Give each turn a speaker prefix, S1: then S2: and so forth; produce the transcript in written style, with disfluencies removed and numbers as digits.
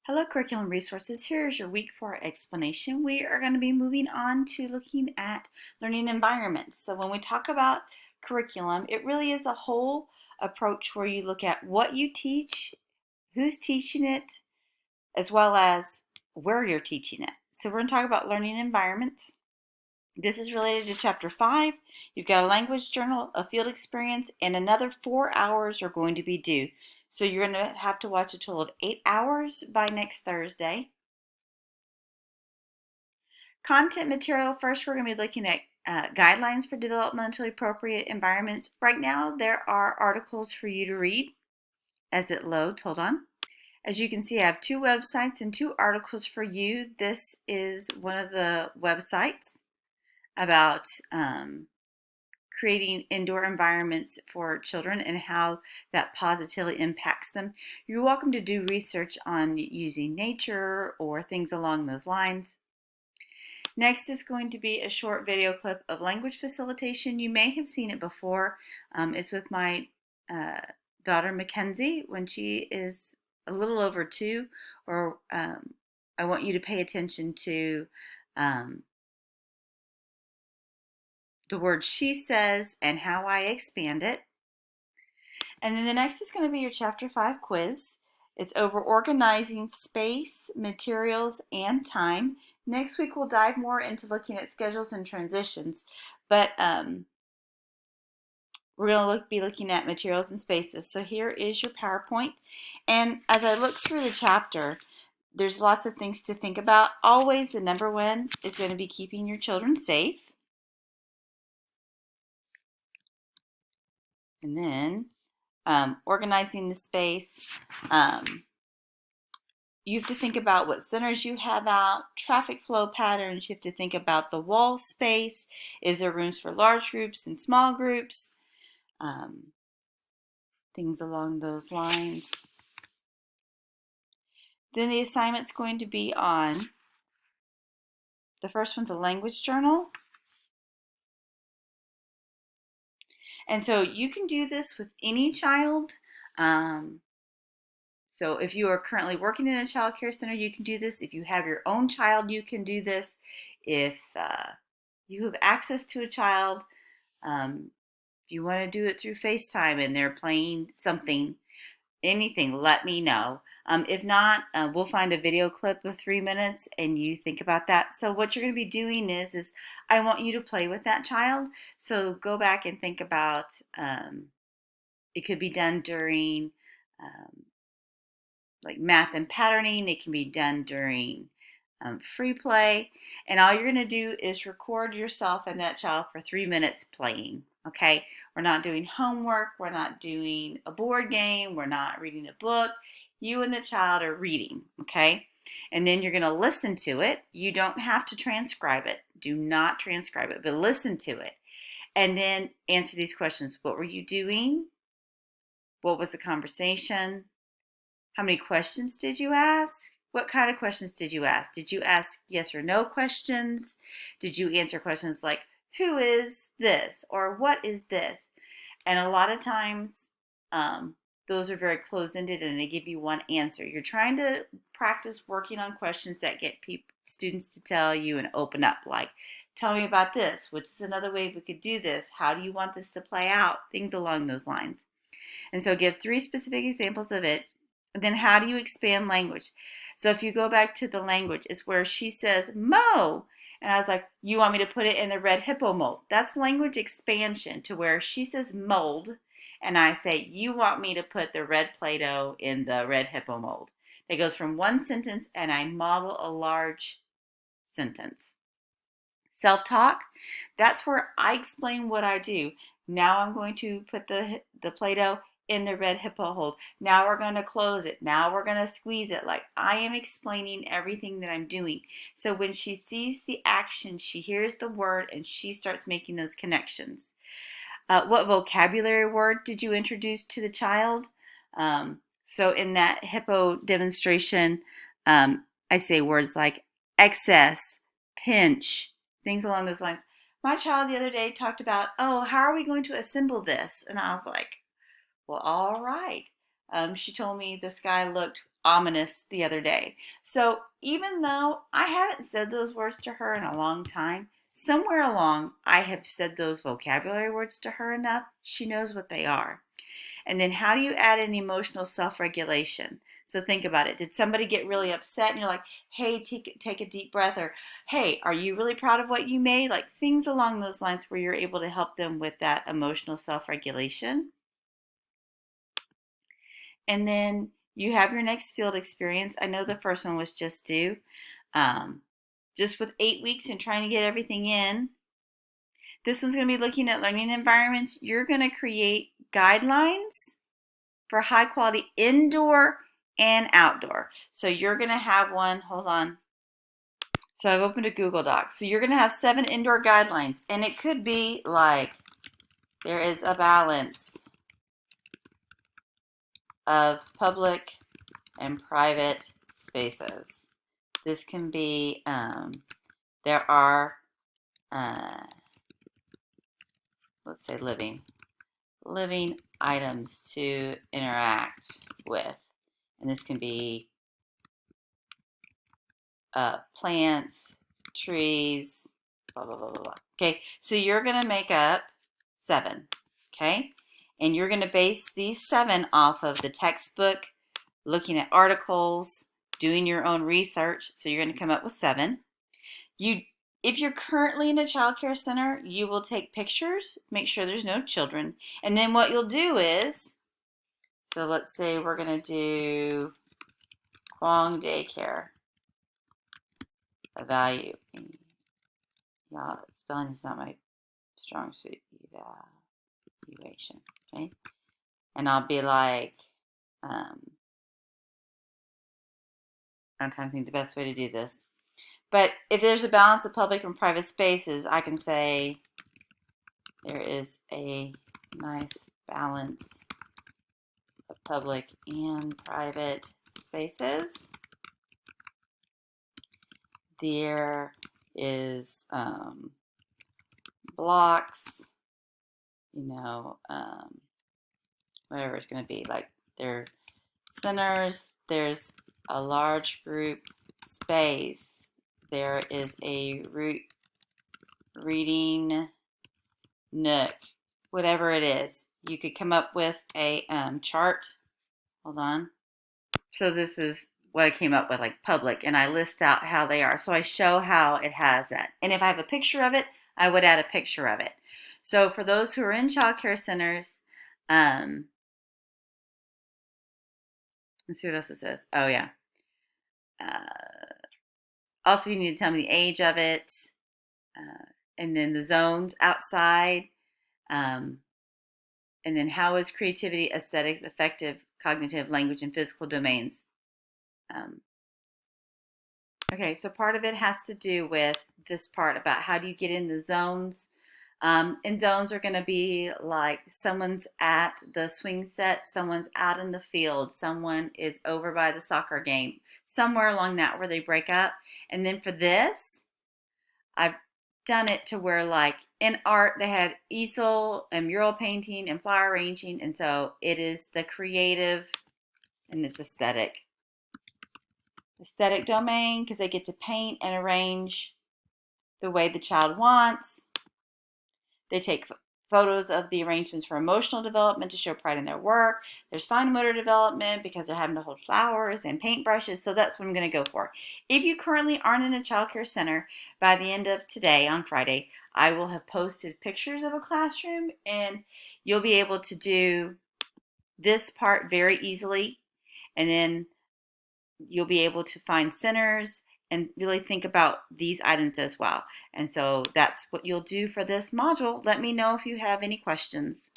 S1: Hello, Curriculum Resources. Here's your week 4 explanation. We are going to be moving on to looking at learning environments. So when we talk about curriculum, it really is a whole approach where you look at what you teach, who's teaching it, as well as where you're teaching it. So we're going to talk about learning environments. This is related to chapter 5. You've got a language journal, a field experience, and another 4 hours are going to be due. So you're going to have to watch a total of 8 hours by next Thursday. Content material, first we're going to be looking at guidelines for developmentally appropriate environments. Right now there are articles for you to read as it loads. Hold on. As you can see, I have 2 websites and 2 articles for you. This is one of the websites about creating indoor environments for children and how that positively impacts them. You're welcome to do research on using nature or things along those lines. Next is going to be a short video clip of language facilitation. You may have seen it before. It's with my daughter Mackenzie when she is a little over 2, or I want you to pay attention to the word she says and how I expand it. And then the next is going to be your Chapter 5 quiz. It's over organizing space, materials, and time. Next week we'll dive more into looking at schedules and transitions, but we're going to be looking at materials and spaces. So here is your PowerPoint. And as I look through the chapter, there's lots of things to think about. Always the number one is going to be keeping your children safe. And then organizing the space. You have to think about what centers you have out, traffic flow patterns. You have to think about the wall space. Is there rooms for large groups and small groups? Things along those lines. Then the assignment's going to be on, the first one's a language journal. And so you can do this with any child. So if you are currently working in a child care center, you can do this. If you have your own child, you can do this. If you have access to a child, if you want to do it through FaceTime and they're playing something, anything, let me know. If not, we'll find a video clip of 3 minutes and you think about that. So what you're going to be doing is I want you to play with that child. So go back and think about, it could be done during like math and patterning. It can be done during free play. And all you're going to do is record yourself and that child for 3 minutes playing. Okay, we're not doing homework, we're not doing a board game, we're not reading a book. You and the child are reading, okay? And then you're going to listen to it. You don't have to transcribe it. Do not transcribe it, but listen to it. And then answer these questions. What were you doing? What was the conversation? How many questions did you ask? What kind of questions did you ask? Did you ask yes or no questions? Did you answer questions like, who is this? Or what is this? And a lot of times, those are very close-ended and they give you one answer. You're trying to practice working on questions that get students to tell you and open up, like, tell me about this, which is another way we could do this. How do you want this to play out? Things along those lines. And so give 3 specific examples of it. And then how do you expand language? So if you go back to the language, it's where she says, Mo. And I was like, you want me to put it in the red hippo mold? That's language expansion, to where she says mold. And I say, you want me to put the red Play-Doh in the red hippo mold. It goes from one sentence and I model a large sentence. Self-talk, that's where I explain what I do. Now I'm going to put the Play-Doh in the red hippo hold. Now we're going to close it. Now we're going to squeeze it. Like, I am explaining everything that I'm doing. So when she sees the action, she hears the word and she starts making those connections. What vocabulary word did you introduce to the child? So in that hippo demonstration, I say words like excess, pinch, things along those lines. My child the other day talked about, oh, how are we going to assemble this? And I was like, well, all right. She told me this guy looked ominous the other day. So even though I haven't said those words to her in a long time, somewhere along I have said those vocabulary words to her enough, she knows what they are. And then how do you add in emotional self-regulation? So think about it. Did somebody get really upset and you're like, hey, take a deep breath, or hey, are you really proud of what you made? Like things along those lines where you're able to help them with that emotional self-regulation. And then you have your next field experience. I know the first one was just due. Just with 8 weeks and trying to get everything in. This one's going to be looking at learning environments. You're going to create guidelines for high quality indoor and outdoor. So you're going to have one, hold on. So I've opened a Google Doc. So you're going to have 7 indoor guidelines. And it could be like, there is a balance of public and private spaces. This can be, there are, let's say living items to interact with. And this can be plants, trees, blah, blah, blah, blah, blah. Okay, so you're going to make up 7, okay? And you're going to base these 7 off of the textbook, looking at articles, doing your own research. So you're going to come up with 7. If you're currently in a child care center, you will take pictures, make sure there's no children. And then what you'll do is, so let's say we're going to do Kwong Daycare. Evaluation. Yeah, spelling is not my strong suit. Evaluation. Okay. And I'll be like, I'm trying to think the best way to do this. But if there's a balance of public and private spaces, I can say there is a nice balance of public and private spaces. There is blocks, whatever it's going to be. Like there are centers, there's a large group space. There is a reading nook, whatever it is. You could come up with a chart. Hold on. So this is what I came up with, like public, and I list out how they are. So I show how it has that. And if I have a picture of it, I would add a picture of it. So for those who are in child care centers, let's see what else it says. Oh yeah. Also, you need to tell me the age of it, and then the zones outside, and then how is creativity, aesthetics, affective, cognitive, language, and physical domains. Okay, so part of it has to do with this part about how do you get in the zones. And zones are going to be like someone's at the swing set, someone's out in the field, someone is over by the soccer game, somewhere along that where they break up. And then for this, I've done it to where like in art they had easel and mural painting and flower arranging, and so it is the creative and this aesthetic domain, because they get to paint and arrange the way the child wants. They take photos of the arrangements for emotional development to show pride in their work. There's fine motor development because they're having to hold flowers and paintbrushes. So that's what I'm going to go for. If you currently aren't in a child care center, by the end of today on Friday, I will have posted pictures of a classroom, and you'll be able to do this part very easily. And then you'll be able to find centers and really think about these items as well. And so that's what you'll do for this module. Let me know if you have any questions.